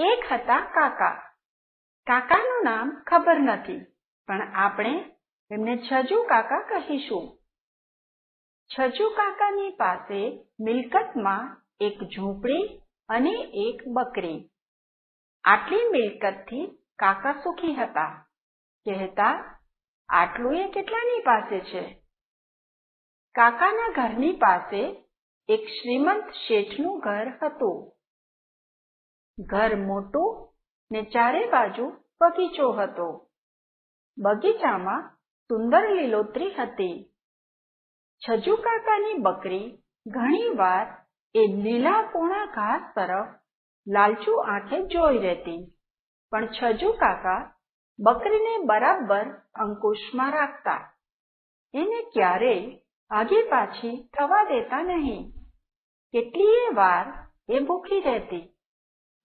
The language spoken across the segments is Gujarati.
એક હતા કાકા. કાકાનું નામ ખબર નથી, પણ આપણે એમને છજુ કાકા કહીશું. છજુ કાકાની પાસે મિલકતમાં એક ઝૂંપડી અને એક બકરી. આટલી મિલકતથી કાકા સુખી હતા. કહેતા, આટલું એ કેટલાની પાસે છે? કાકાના ઘરની પાસે એક શ્રીમંત શેઠનું ઘર હતું. ઘર મોટું ને ચારે બાજુ બગીચો હતો. બગીચામાં સુંદર લીલોતરી હતી. છજુ કાકાની બકરી ઘણીવાર એ લીલા પોણા ઘાસ તરફ લાલચુ આંખે જોઈ રહેતી, પણ છજુ કાકા બકરીને બરાબર અંકુશમાં રાખતા. એને ક્યારેય આગે પાછી થવા દેતા નહીં. કેટલીય વાર એ ભૂખી રહેતી.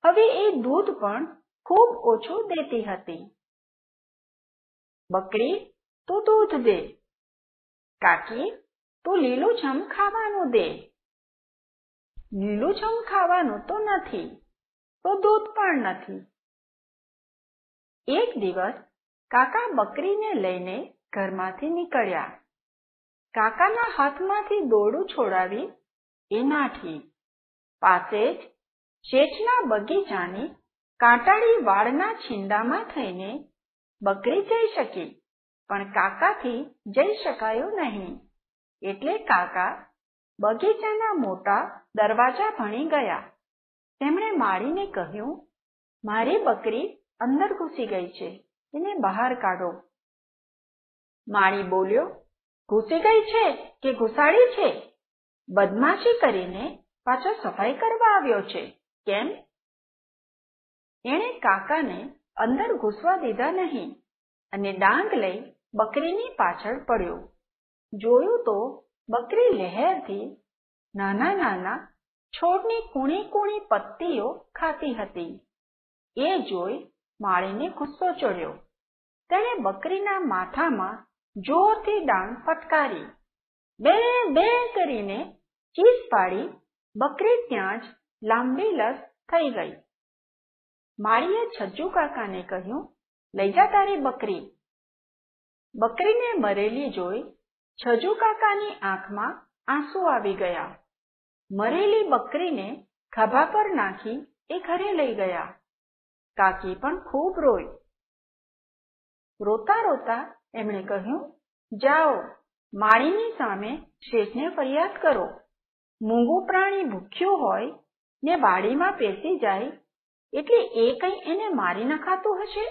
હવે એ દૂધ પણ ખૂબ ઓછું દેતી હતી. બકરી, તું દૂધ દે. કાકી, તું લીલુંછમ ખાવાનું દે. લીલુંછમ ખાવાનું તો નથી, તો દૂધ પણ નથી. એક દિવસ કાકા બકરીને લઈને ઘરમાંથી નીકળ્યા. કાકાના હાથમાંથી દોરડું છોડાવી એ નાઠી. પાસે જ શેઠના બગીચાની કાંટાળી વાડના છીંડામાં થઈને બકરી જઈ શકી, પણ કાકાથી જઈ શકાયું નહીં. એટલે કાકા બગીચાના મોટા દરવાજા ભણી ગયા. તેમણે માળીને કહ્યું, મારી બકરી અંદર ઘૂસી ગઈ છે, એને બહાર કાઢો. માળી બોલ્યો, ઘૂસી ગઈ છે કે ઘુસાડી છે? બદમાશી કરીને પાછો સફાઈ કરવા આવ્યો છે, કેમ? એણે કાકાને અંદર ઘૂસવા દીધા નહીં અને ડાંગ લઈ બકરીની પાછળ પડ્યો. જોયું તો બકરી લહેરથી નાના નાના છોડની કૂણી કૂણી પત્તીઓ ખાતી હતી. એ જોઈ માળીને ગુસ્સો ચડ્યો. તેણે બકરીના માથામાં જોરથી ડાંગ ફટકારી. બે બે કરીને ચીસ પાડી બકરી ત્યાં જ લાંબી લસ થઈ ગઈ. માળીએ છજુ કાકાને કહ્યું, લઈ જા તારી બકરી. બકરીને મરેલી જોઈ છજુ કાકાની આંખમાં આંસુ આવી ગયા. મરેલી બકરીને ખભા પર નાખી એ ઘરે લઈ ગયા. કાકી પણ ખૂબ રોઈ. રોતા રોતા એમણે કહ્યું, જાઓ, માળીની સામે શેઠને ફરિયાદ કરો. મૂંગું પ્રાણી ભૂખ્યું હોય ને વાડીમાં પેસી જાય એટલે એ કંઈ એને મારી નખાતું હશે?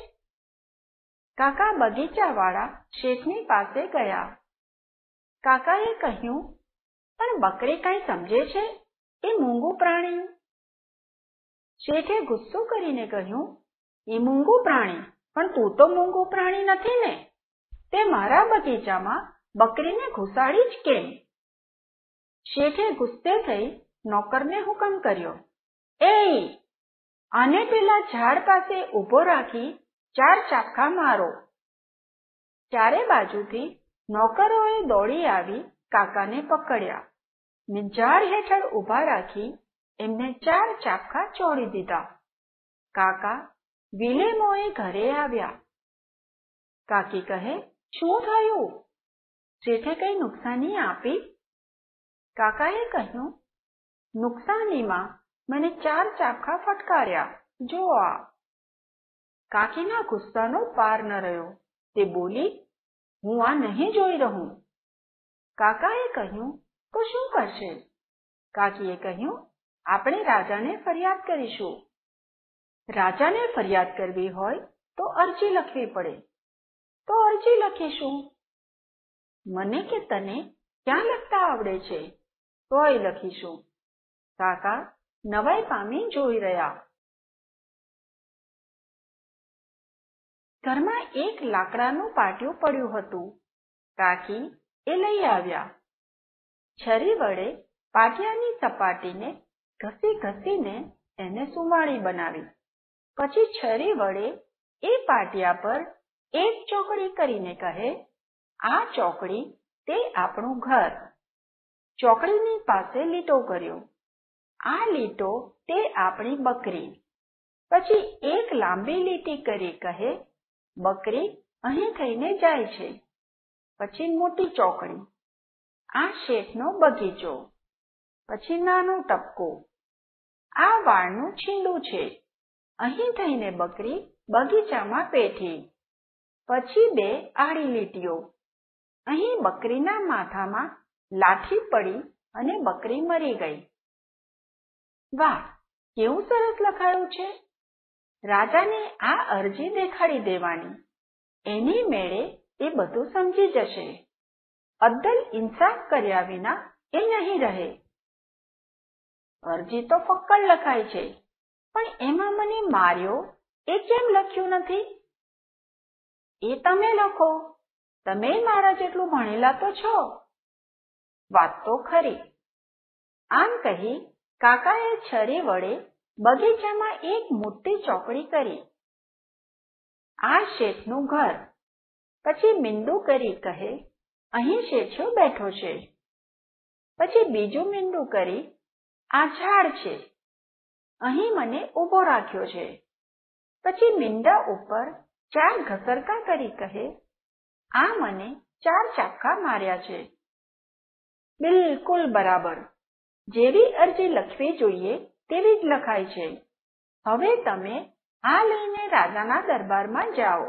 કાકા બગીચાવાળા શેઠની પાસે ગયા. કાકાએ કહ્યું, પણ બકરી કંઈ સમજે છે? એ મૂંગું પ્રાણી. શેઠે ગુસ્સો કરીને કહ્યું, એ મૂંગું પ્રાણી, પણ તું તો મૂંગું પ્રાણી નથી ને? તે મારા બગીચામાં બકરીને ઘુસાડી જ કેમ? શેઠે ગુસ્સે થઈ નોકરને હુકમ કર્યો, એ આને પેલા ઝાડ પાસે ઊભો રાખી 4 ચાપખા મારો. ચારે બાજુથી નોકરોએ દોડી આવી કાકાને પકડ્યા ને ઝાડ હેઠળ ઊભા રાખી એમને 4 ચાપખા ચોળી દીધા. કાકા વિલેમોએ ઘરે આવ્યા. કાકી કહે, શું થયું? શેઠે કઈ નુકસાની આપી? કાકાએ કહ્યું, નુકસાનીમાં મને 4 ચાપખા ફટકાર્યા. જો આ. કાકીના ગુસ્સાનો પાર ન રહ્યો. તે બોલી, હું આ નહીં જોઈ રહું. કાકાએ કહ્યું, તો શું કરશે? કાકીએ કહ્યું, આપણે રાજાને ફરિયાદ કરીશું. રાજાને ફરિયાદ કરવી હોય તો અરજી લખવી પડે. તો અરજી લખીશું. મને કે તને ક્યાં લખતા આવડે છે? તોય લખીશું. કાકા નવાઈ પામી જોઈ રહ્યા. ઘરમાં એક લાકડાનું પાટિયું પડ્યું હતું. કાકી એ લઈ આવ્યા. છરી વડે પાટિયાની સપાટીને ઘસી ઘસીને એને સુંવાળી બનાવી. પછી છરી વડે એ પાટિયા પર એક ચોકડી કરીને કહે, આ ચોકડી તે આપણું ઘર. ચોકડીની પાસે લીટો કર્યો. આ લીટો તે આપણી બકરી. પછી એક લાંબી લીટી કરી કહે, બકરી અહીં થઈને જાય છે. પછી મોટી ચોકડી, આ શેઠનો બગીચો. પછી નાનું ટપકું, આ વાળનું છીંડું છે. અહીં થઈને બકરી બગીચામાં બેઠી. પછી બે આડી લીટીઓ, અહીં બકરીના માથામાં લાઠી પડી અને બકરી મરી ગઈ. વાહ, કેવું સરસ લખાયું છે. રાજાને આ અરજી દેખાડી દેવાની. એની મેળે એ બધું સમજી જશે. અદ્દલ ઇન્સાફ કર્યા વિના એ નહીં રહે. અરજી તો ફક્કડ લખાઈ છે, પણ એમાં મને માર્યો એ કેમ લખ્યું નથી? એ તમે લખો. તમે મારા જેટલું ભણેલા તો છો. વાત તો ખરી. આમ કહી કાકાએ છરી વડે બગીચામાં એક મોટી ચોકડી કરી. આ શેઠનું ઘર. પછી મીંડું કરી કહે, અહીં શેઠિયો બેઠો છે. પછી બીજું મીંડું કરી, આ ઝાડ છે. અહીં મને ઊભો રાખ્યો છે. પછી મીંડા ઉપર 4 ઘસરકા કરી કહે, આ મને 4 ચાપકા માર્યા છે. બિલકુલ બરાબર. જેવી અરજી લખવી જોઈએ તેવી જ લખાય છે. હવે તમે આ લઈને રાજાના દરબારમાં જાઓ.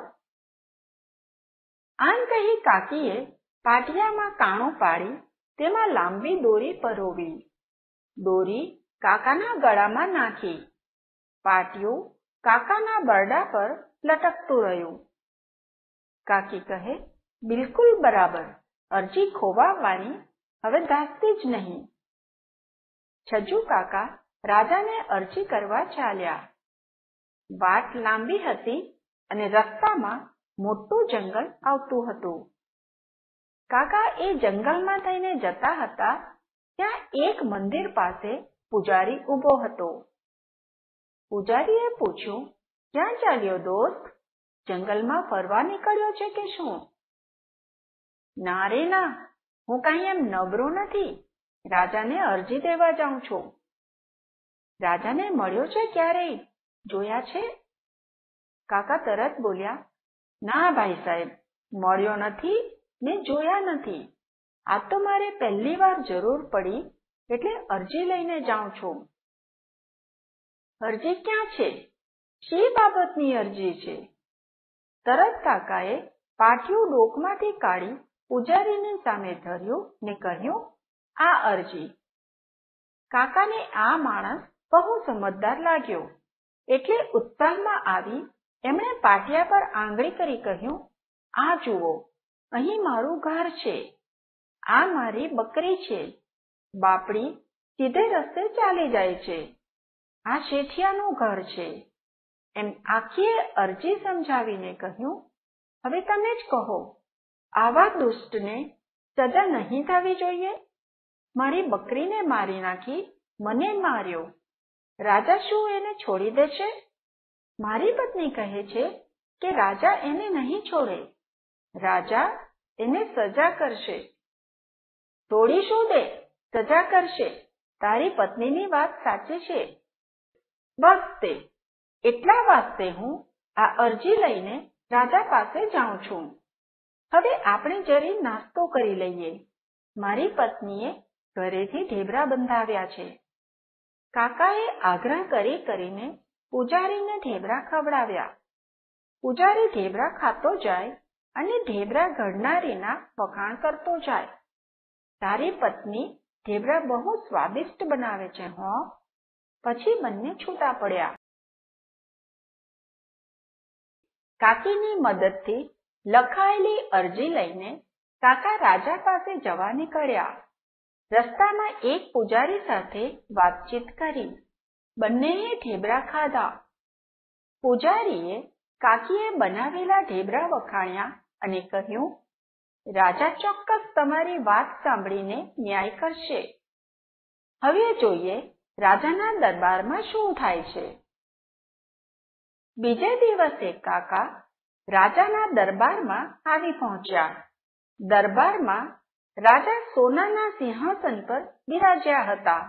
આમ કહી કાકીએ પાટિયામાં કાણું પાડી તેમાં લાંબી દોરી પરોવી. દોરી કાકાના ગળામાં નાખી. પાટિયું કાકાના બરડા પર લટકતું રહ્યું. કાકી કહે, બિલકુલ બરાબર. અરજી ખોવાવવાની હવે ધાસ્તી જ નહીં. છજુ કાકા રાજાને અરજી કરવા ચાલ્યા. વાટ લાંબી હતી અને રસ્તામાં મોટું જંગલ આવતું હતું. કાકા એ જંગલમાં થઈને જતા હતા ત્યાં એક મંદિર પાસે પૂજારી ઊભો હતો. પૂજારીએ પૂછ્યું, ક્યાં ચાલ્યો દોસ્ત? જંગલમાં ફરવા નીકળ્યો છે કે શું? ના રે ના, હું કાંઈ એમ નબળો નથી. રાજાને અરજી દેવા જાઉં છું. રાજાને મળ્યો છે ક્યારેય? જોયા છે? કાકા તરત બોલ્યા, ના ભાઈ સાહેબ, મળ્યો નથી ને જોયા નથી. આ તો મારે પહેલી વાર જરૂર પડી એટલે અરજી લઈને જાઉં છું. અરજી ક્યાં છે? શી બાબતની અરજી છે? તરત કાકાએ પાટિયું ડોકમાંથી કાઢી પૂજારીની સામે ધર્યું ને કહ્યું, આ અરજી. કાકાને આ માણસ બહુ સમજદાર લાગ્યો એટલે ઉત્સાહમાં આવી એમણે પાટિયા પર આંગળી કરી કહ્યું, આ જુઓ, અહીં મારું ઘર છે. આ મારી બકરી છે. બાપડી સીધે રસ્તે ચાલી જાય છે. આ શેઠિયાનું ઘર છે. એમ આખીએ અરજી સમજાવીને કહ્યું, હવે તમે જ કહો, આવા દુષ્ટને સજા નહીં થવી જોઈએ? મારી બકરીને મારી નાખી, મને માર્યો. રાજા શું એને છોડી દેશે? મારી પત્ની કહે છે કે રાજા એને નહીં છોડે. રાજા એને સજા કરશે. છોડીશું દે, સજા કરશે. તારી પત્નીની વાત સાચી છે. બસ તે એટલા વાસ્તે હું આ અરજી લઈને રાજા પાસે જાઉં છું. હવે આપણે જરી નાસ્તો કરી લઈએ. મારી પત્નીએ ઘરેથી ઢેબરા બંધાવ્યા છે. કાકાએ આગ્રહ કરીને પૂજારીને ઢેબરા ખવડાવ્યા. પૂજારી ઢેબરા ખાતો જાય અને ઢેબરા ઘડનારીના વખાણ કરતો જાય. તારી પત્ની ઢેબરા બહુ સ્વાદિષ્ટ બનાવે છે હો. પછી બંને છૂટા પડ્યા. કાકીની મદદથી લખાયેલી અરજી લઈને કાકા રાજા પાસે જવા નીકળ્યા. રસ્તામાં એક પૂજારી સાથે વાતચીત કરી. બંનેએ ઢેબરા ખાધા. પૂજારીએ કાકીએ બનાવેલા ઢેબરા વખાણ્યા અને કહ્યું, રાજા ચોક્કસ તમારી વાત સાંભળીને ન્યાય કરશે. હવે જોઈએ રાજાના દરબારમાં શું થાય છે. બીજે દિવસે કાકા રાજાના દરબારમાં આવી પહોંચ્યા. દરબારમાં રાજા સોનાના સિંહાસન પર બિરાજ્યા હતા.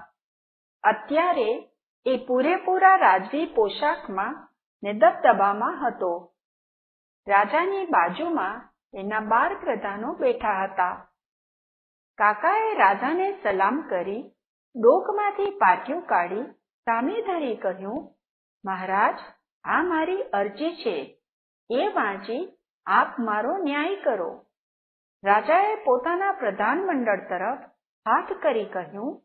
અત્યારે એ પૂરેપૂરા રાજવી પોશાકમાં ને દબદબામાં હતો. રાજાની બાજુમાં એના 12 પ્રધાનો બેઠા હતા. કાકાએ રાજાને સલામ કરી ડોકમાંથી પાટિયું કાઢી સામે ધરી કહ્યું, મહારાજ, આ મારી અરજી છે. એ વાંચી આપ મારો ન્યાય કરો. રાજાએ પોતાના પ્રધાનમંડળ તરફ હાથ કરી કહ્યું,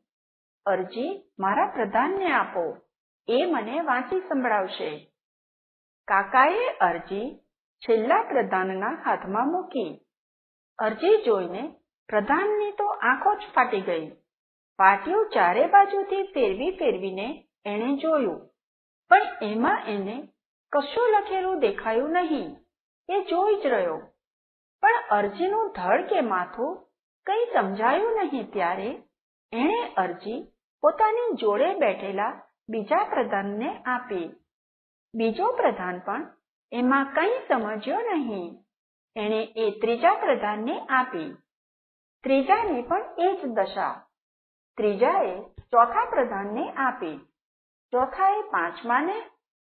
અરજી મારા પ્રધાનને આપો. એ મને વાંચી સંભળાવશે. કાકાએ અરજી છેલ્લા પ્રધાનના હાથમાં મૂકી. અરજી જોઈને પ્રધાનની તો આંખો જ ફાટી ગઈ. પાટિયું ચારે બાજુથી ફેરવી ફેરવીને એણે જોયું, પણ એમાં એને કશું લખેલું દેખાયું નહીં. એ જોઈ જ રહ્યો, પણ અરજીનું ધડ કે માથું કંઈ સમજાયું નહીં. ત્યારે એણે અરજી પોતાની જોડે બેઠેલા બીજા પ્રધાનને આપી. બીજો પ્રધાન પણ એમાં કંઈ સમજ્યો નહીં. એણે એ ત્રીજા પ્રધાનને આપી. ત્રીજાની પણ એ જ દશા. ત્રીજાએ ચોથા પ્રધાનને આપી. ચોથાએ પાંચમાને,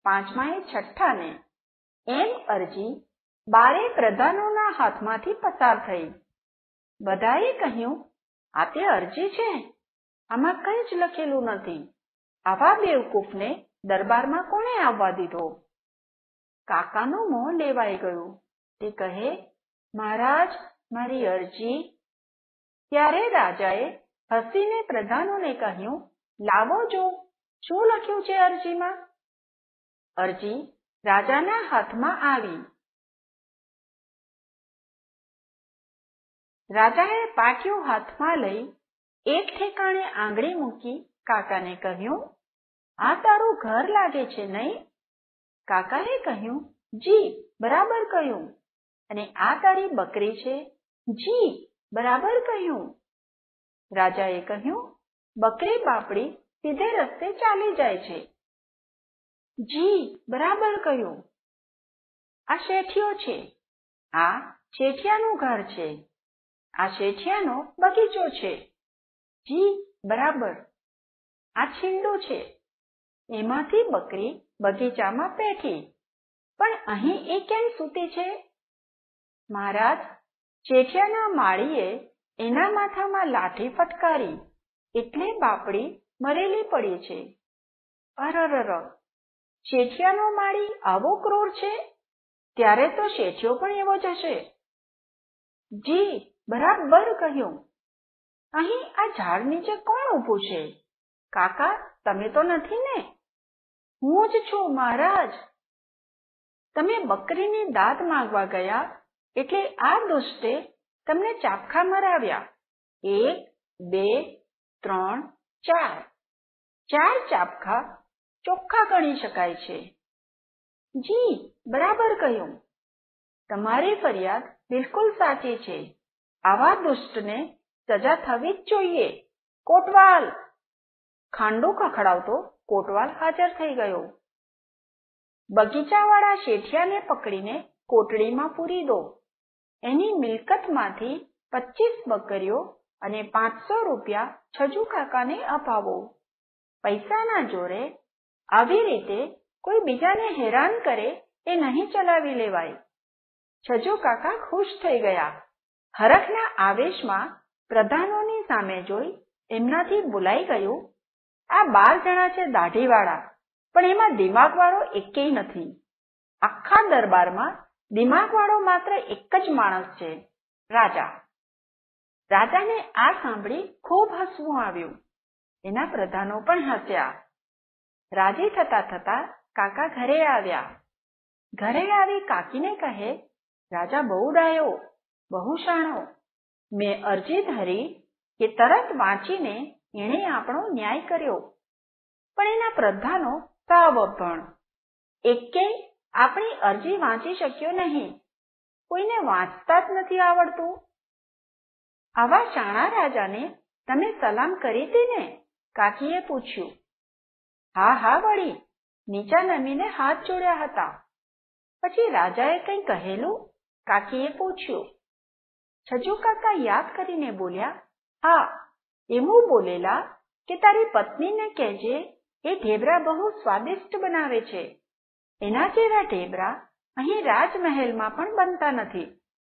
પાંચમાએ છઠ્ઠાને. એમ અરજી 12 પ્રધાનોના હાથમાંથી પસાર થઈ. બધાએ કહ્યું, આ તે અરજી છે, આમાં કંઈ જ લખેલું નથી. આવા બેવકૂફને દરબારમાં કોણે આવવા દીધો? કાકાનું મોં લેવાઈ ગયું. તે કહે, મહારાજ, મારી અરજી. ત્યારે રાજાએ હસીને પ્રધાનોને કહ્યું, લાવો જો, શું લખ્યું છે અરજીમાં? અરજી રાજાના હાથમાં આવી. રાજાએ પાટિયું હાથમાં લઈ એક ઠેકાણે આંગળી મૂકી કાકાને કહ્યું, આ તારું ઘર લાગે છે નહીં? કાકાએ કહ્યું, જી, બરાબર કહ્યું. અને આ તારી બકરી છે? જી, બરાબર કહ્યું. રાજાએ કહ્યું, બકરી બાપડી સીધે રસ્તે ચાલી જાય છે. જી, બરાબર કહ્યું. આ શેઠિયો છે. આ શેઠિયાનું ઘર છે. આ શેઠિયાનો બગીચો છે. જી, બરાબર. આ છીંડું છે. એમાંથી બકરી બગીચામાં બેઠી, પણ અહીં એ કેમ સૂતી છે? મહારાજ, શેઠિયાના માળીએ એના માથામાં લાઠી ફટકારી, એટલે બાપડી મરેલી પડી છે. અરરર, શેઠિયાનો માળી આવો ક્રૂર છે? ત્યારે તો શેઠિયો પણ એવો જ હશે. જી, બરાબર કહ્યું. અહીં આ ઝાડ નીચે કોણ ઊભું છે? કાકા, તમે તો નથી ને? હું જ છું, મહારાજ. તમે બકરીની દાદ માંગવા ગયા એટલે આ દુષ્ટે તમને ચાબખા મરાવ્યા. 1, 2, 3, 4. 4 ચાબખા ચોખ્ખા ગણી શકાય છે. જી, બરાબર કહ્યું. તમારી ફરિયાદ બિલકુલ સાચી છે. આવા દુષ્ટને સજા થવી જ જોઈએ. કોટવાલ! ખાંડું ખખડાવતો કોટવાલ હાજર થઈ ગયો. બગીચાવાળા શેઠિયાને પકડીને કોટડીમાં પૂરી દો. એની મિલકતમાંથી 25 બકરીઓ અને 500 રૂપિયા છજુ કાકાને અપાવો. પૈસાના જોરે આવી રીતે કોઈ બીજાને હેરાન કરે એ નહીં ચલાવી લેવાય. છજુ કાકા ખુશ થઈ ગયા. હરખના આવેશમાં પ્રધાનોની સામે જોઈ એમનાથી બોલાઈ ગયું, આ 12 જણા છે દાઢીવાળા, પણ એમાં દિમાગવાળો એકેય નથી. આખા દરબારમાં દિમાગવાળો માત્ર એક જ માણસ છે, રાજા. રાજાને આ સાંભળી ખૂબ હસવું આવ્યું. એના પ્રધાનો પણ હસ્યા. રાજી થતા થતા કાકા ઘરે આવ્યા. ઘરે આવી કાકીને કહે, રાજા બહુ ડાયો, બહુ શાણો. મેં અરજી ધરી કે તરત વાંચીને એણે આપણો ન્યાય કર્યો. પણ એના પ્રધાનો સાવ અભણ. એકેય આપણી અરજી વાંચી શક્યો નહીં. કોઈને વાંચતા જ નથી આવડતું. આવા શાણા રાજાને તમે સલામ કરી હતી ને? કાકીએ પૂછ્યું. હા હા વળી, નીચા નમીને હાથ જોડ્યા હતા. પછી રાજાએ કંઈ કહેલું? કાકીએ પૂછ્યું. છજુ કાકા યાદ કરીને બોલ્યા, હા, એવું બોલેલા કે તારી પત્નીને કહેજે એ ઢેબરા બહુ સ્વાદિષ્ટ બનાવે છે. એના જેવા ઢેબરા અહીં રાજમહેલમાં પણ બનતા નથી.